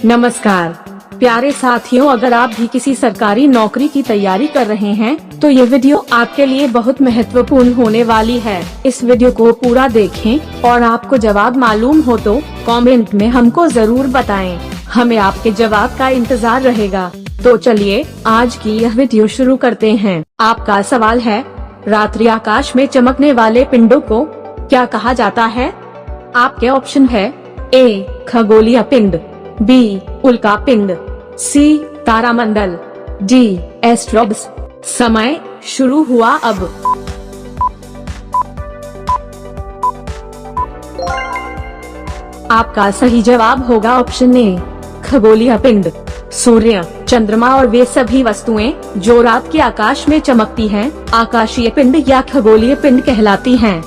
नमस्कार प्यारे साथियों, अगर आप भी किसी सरकारी नौकरी की तैयारी कर रहे हैं तो ये वीडियो आपके लिए बहुत महत्वपूर्ण होने वाली है। इस वीडियो को पूरा देखें और आपको जवाब मालूम हो तो कमेंट में हमको जरूर बताएं। हमें आपके जवाब का इंतजार रहेगा। तो चलिए आज की यह वीडियो शुरू करते हैं। आपका सवाल है, रात्रि आकाश में चमकने वाले पिंडों को क्या कहा जाता है? आपके ऑप्शन है ए खगोलीय पिंड, बी उल्का पिंड, सी तारामंडल, डी एस्ट्रोड्स। समय शुरू हुआ अब। आपका सही जवाब होगा ऑप्शन ए खगोलीय पिंड। सूर्य, चंद्रमा और वे सभी वस्तुएं जो रात के आकाश में चमकती हैं, आकाशीय पिंड या खगोलीय पिंड कहलाती हैं।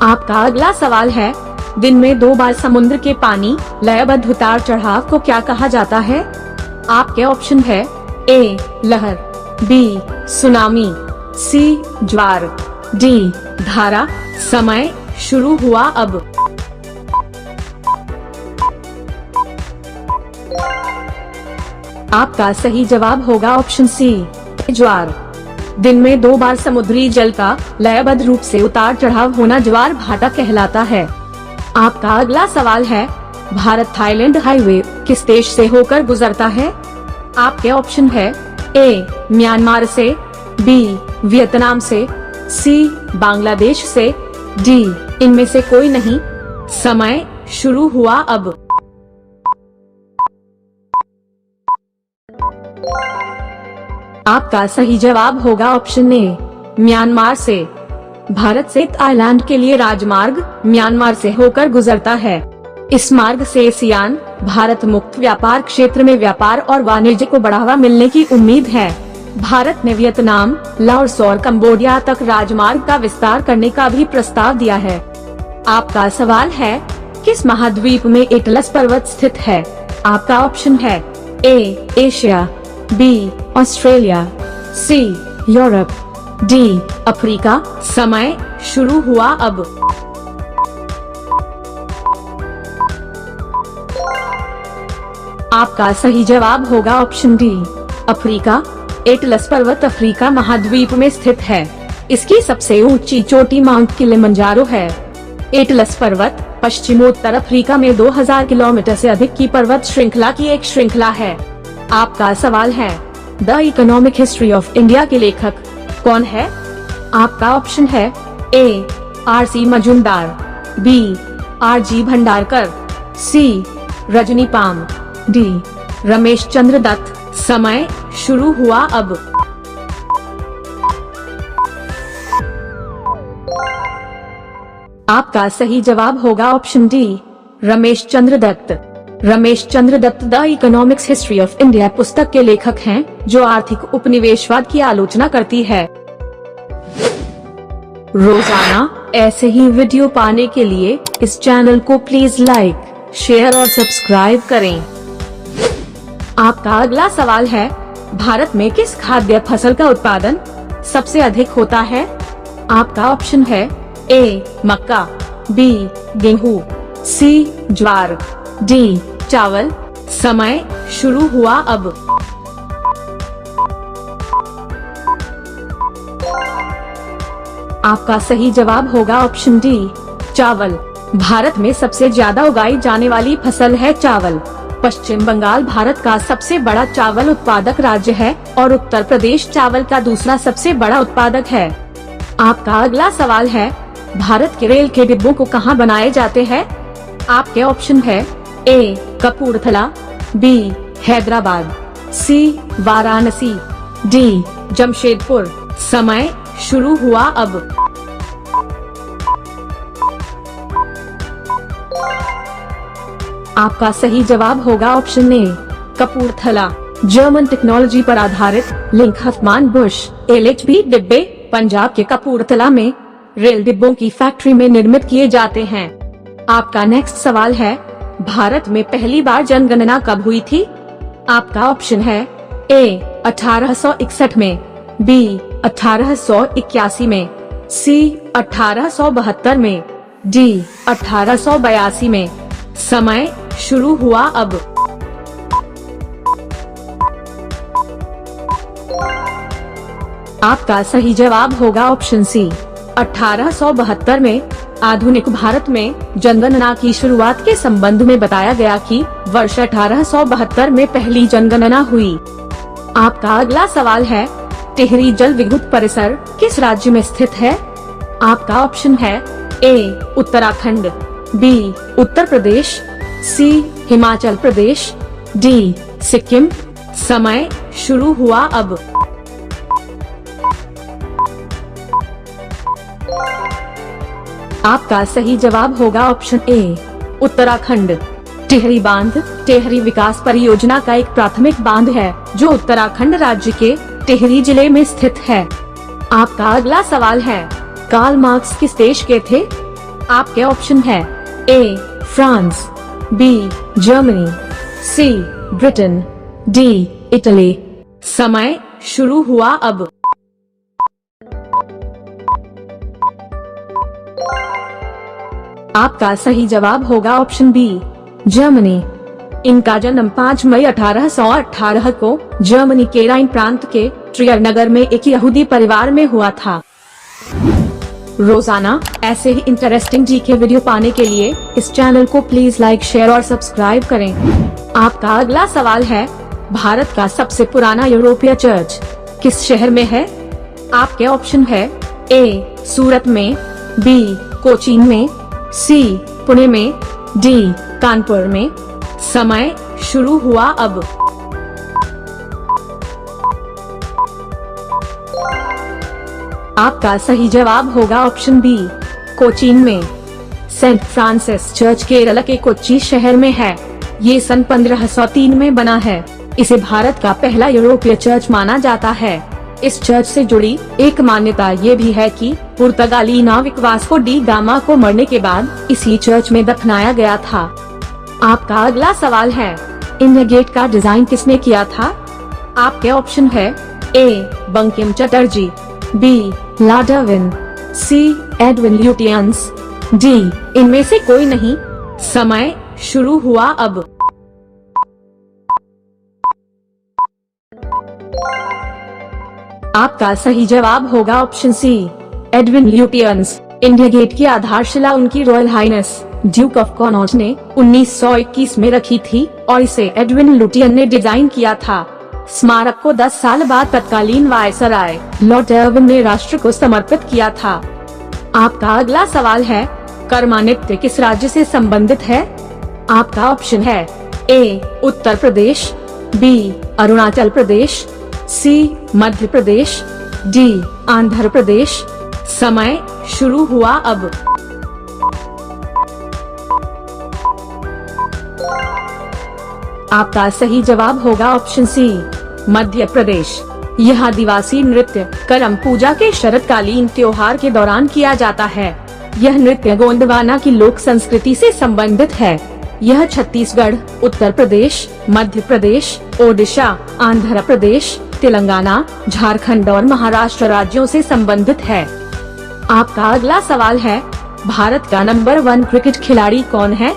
आपका अगला सवाल है, दिन में 2 बार समुद्र के पानी लयबद्ध उतार चढ़ाव को क्या कहा जाता है? आपके ऑप्शन है ए लहर, बी सुनामी, सी ज्वार, डी धारा। समय शुरू हुआ अब। आपका सही जवाब होगा ऑप्शन सी ज्वार। दिन में 2 बार समुद्री जल का लयबद्ध रूप से उतार चढ़ाव होना ज्वार भाटा कहलाता है। आपका अगला सवाल है, भारत थाईलैंड हाईवे किस देश से होकर गुजरता है? आपके ऑप्शन है ए म्यांमार से, बी वियतनाम से, सी बांग्लादेश से, डी इनमें से कोई नहीं। समय शुरू हुआ अब। आपका सही जवाब होगा ऑप्शन ए म्यांमार से। भारत से थाईलैंड के लिए राजमार्ग म्यांमार से होकर गुजरता है। इस मार्ग से एशियान भारत मुक्त व्यापार क्षेत्र में व्यापार और वाणिज्य को बढ़ावा मिलने की उम्मीद है। भारत ने वियतनाम, लाओस और कंबोडिया तक राजमार्ग का विस्तार करने का भी प्रस्ताव दिया है। आपका सवाल है, किस महाद्वीप में एटलस पर्वत स्थित है? आपका ऑप्शन है A Asia, B Australia, C Europe, D Africa. समय शुरू हुआ अब। आपका सही जवाब होगा ऑप्शन डी अफ्रीका। एटलस पर्वत अफ्रीका महाद्वीप में स्थित है। इसकी सबसे ऊंची चोटी माउंट किलिमंजारो है। एटलस पर्वत पश्चिमोत्तर अफ्रीका में 2000 किलोमीटर से अधिक की पर्वत श्रृंखला की एक श्रृंखला है। आपका सवाल है, the economic history of India के लेखक कौन है? आपका ऑप्शन है A R C. Majumdar, B R G. Bhandarkar, C Rajani Palme, D Ramesh Chandra Dutt. समय शुरू हुआ अब। आपका सही जवाब होगा option D Ramesh Chandra Dutt. Ramesh Chandra Dutt the economics history of India पुस्तक के लेखक हैं, जो आर्थिक उपनिवेशवाद की आलोचना करती है। रोजाना ऐसे ही वीडियो पाने के लिए इस चैनल को प्लीज लाइक, शेयर और सब्सक्राइब करें। आपका अगला सवाल है, भारत में किस खाद्य फसल का उत्पादन सबसे अधिक होता है? आपका ऑप्शन है ए मक्का, बी गेहूं, सी ज्वार, डी चावल। समय शुरू हुआ अब। आपका सही जवाब होगा ऑप्शन डी चावल। भारत में सबसे ज्यादा उगाई जाने वाली फसल है चावल। पश्चिम बंगाल भारत का सबसे बड़ा चावल उत्पादक राज्य है और उत्तर प्रदेश चावल का दूसरा सबसे बड़ा उत्पादक है। आपका अगला सवाल है, भारत के रेल के डिब्बों को कहाँ बनाए जाते हैं? आपके ऑप्शन है ए कपूरथला, बी हैदराबाद, सी वाराणसी, डी जमशेदपुर। समय शुरू हुआ अब। आपका सही जवाब होगा option A Kapurthala. German technology पर आधारित लिंकहफमान बुश LHB डिब्बे पंजाब के कपूरथला में रेल डिब्बों की फैक्ट्री में निर्मित किए जाते हैं। आपका नेक्स्ट सवाल है, भारत में पहली बार जनगणना कब हुई थी? आपका ऑप्शन है ए 1861 में, बी 1881 में, सी 1872 में, डी 1882 में। समय शुरू हुआ अब। आपका सही जवाब होगा ऑप्शन सी। 1872 में आधुनिक भारत में जनगणना की शुरुआत के संबंध में बताया गया कि वर्ष 1872 में पहली जनगणना हुई। आपका अगला सवाल है, टिहरी जल विद्युत परिसर किस राज्य में स्थित है? आपका ऑप्शन है ए उत्तराखंड, बी उत्तर प्रदेश, सी हिमाचल प्रदेश, डी सिक्किम। समय शुरू हुआ अब। आपका सही जवाब होगा ऑप्शन ए उत्तराखंड। टिहरी बांध टिहरी विकास परियोजना का एक प्राथमिक बांध है जो उत्तराखंड राज्य के टिहरी जिले में स्थित है। आपका अगला सवाल है, कार्ल मार्क्स किस देश के थे? आपके ऑप्शन है A France, B Germany, C Britain, D Italy. समय शुरू हुआ अब। आपका सही जवाब होगा ऑप्शन बी जर्मनी। इनका जन्म 5 मई 1818 को जर्मनी के राइन प्रांत के ट्रियर नगर में एक यहूदी परिवार में हुआ था। रोजाना ऐसे ही इंटरेस्टिंग जीके वीडियो पाने के लिए इस चैनल को प्लीज लाइक, शेयर और सब्सक्राइब करें। आपका अगला सवाल है, भारत का सबसे पुराना यूरोपीय चर्च किस शहर में है? आपके ऑप्शन है ए सूरत में, बी कोचीन में, सी पुणे में, डी कानपुर में। समय शुरू हुआ अब। आपका सही जवाब होगा ऑप्शन बी कोचीन में। सेंट फ्रांसिस चर्च केरल के कोच्चि शहर में है। ये सन 1503 में बना है। इसे भारत का पहला यूरोपीय चर्च माना जाता है। इस चर्च से जुड़ी एक मान्यता ये भी है कि पुर्तगाली नाविक वास्को डी गामा को मरने के बाद इसी चर्च में दफनाया गया था। आपका अगला सवाल है, इंडिया गेट का डिजाइन किसने किया था? आपके ऑप्शन है A Bankim Chatterjee, B Lord Irwin, C Edwin Lutyens, D इनमें से कोई नहीं। समय शुरू हुआ अब। आपका सही जवाब होगा option C Edwin Lutyens. India Gate की आधारशिला उनकी royal highness duke of Connaught ने 1921 में रखी थी और इसे एडविन ल्यूटियन ने डिजाइन किया था। स्मारक को 10 साल बाद तत्कालीन वायसराय लॉर्ड इरविन ने राष्ट्र को समर्पित किया था। आपका अगला सवाल है, कर्मा नृत्य किस राज्य से संबंधित है? आपका ऑप्शन है ए उत्तर प्रदेश, बी अरुणाचल प्रदेश, सी मध्य प्रदेश, डी आंध्र प्रदेश। समय शुरू हुआ अब। आपका सही जवाब होगा ऑप्शन सी मध्य प्रदेश। यह आदिवासी नृत्य करम पूजा के शरतकालीन त्योहार के दौरान किया जाता है। यह नृत्य गोंडवाना की लोक संस्कृति से संबंधित है। यह छत्तीसगढ़, उत्तर प्रदेश, मध्य प्रदेश, ओडिशा, आंध्र प्रदेश, तेलंगाना, झारखंड और महाराष्ट्र राज्यों से संबंधित है। आपका अगला सवाल है, भारत का नंबर 1 क्रिकेट खिलाड़ी कौन है?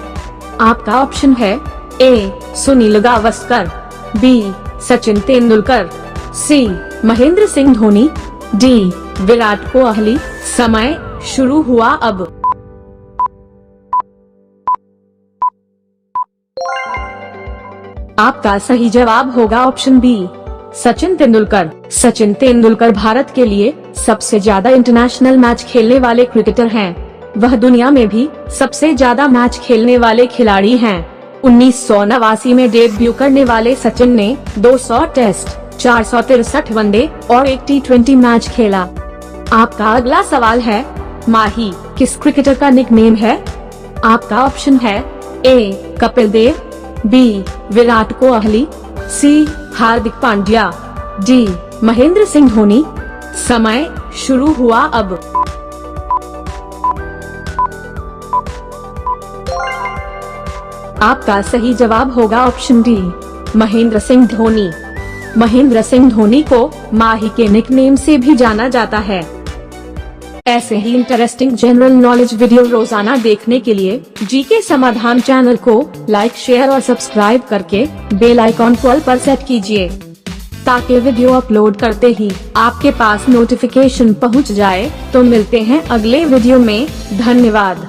आपका ऑप्शन है ए सुनील गावस्कर, बी सचिन तेंदुलकर, सी महेंद्र सिंह धोनी, डी विराट कोहली। समय शुरू हुआ अब। आपका सही जवाब होगा ऑप्शन बी सचिन तेंदुलकर। सचिन तेंदुलकर भारत के लिए सबसे ज्यादा इंटरनेशनल मैच खेलने वाले क्रिकेटर हैं। वह दुनिया में भी सबसे ज्यादा मैच खेलने वाले खिलाड़ी हैं। 1989 में डेब्यू करने वाले सचिन ने 200 टेस्ट, 463 वनडे और 1 T20 मैच खेला। आपका अगला सवाल है, माही किस क्रिकेटर का निकनेम है? आपका ऑप्शन है ए कपिल देव, बी विराट कोहली, सी हार्दिक पांड्या, डी महेंद्र सिंह धोनी। समय शुरू हुआ अब। आपका सही जवाब होगा ऑप्शन डी महेंद्र सिंह धोनी। महेंद्र सिंह धोनी को माही के निकनेम से भी जाना जाता है। ऐसे ही इंटरेस्टिंग जनरल नॉलेज वीडियो रोजाना देखने के लिए जीके समाधान चैनल को लाइक, शेयर और सब्सक्राइब करके बेल आइकॉन कॉल पर सेट कीजिए। ताकि वीडियो अपलोड करते ही आपके पास नोटिफिकेशन पहुंच जाए। तो मिलते हैं अगले वीडियो में। धन्यवाद।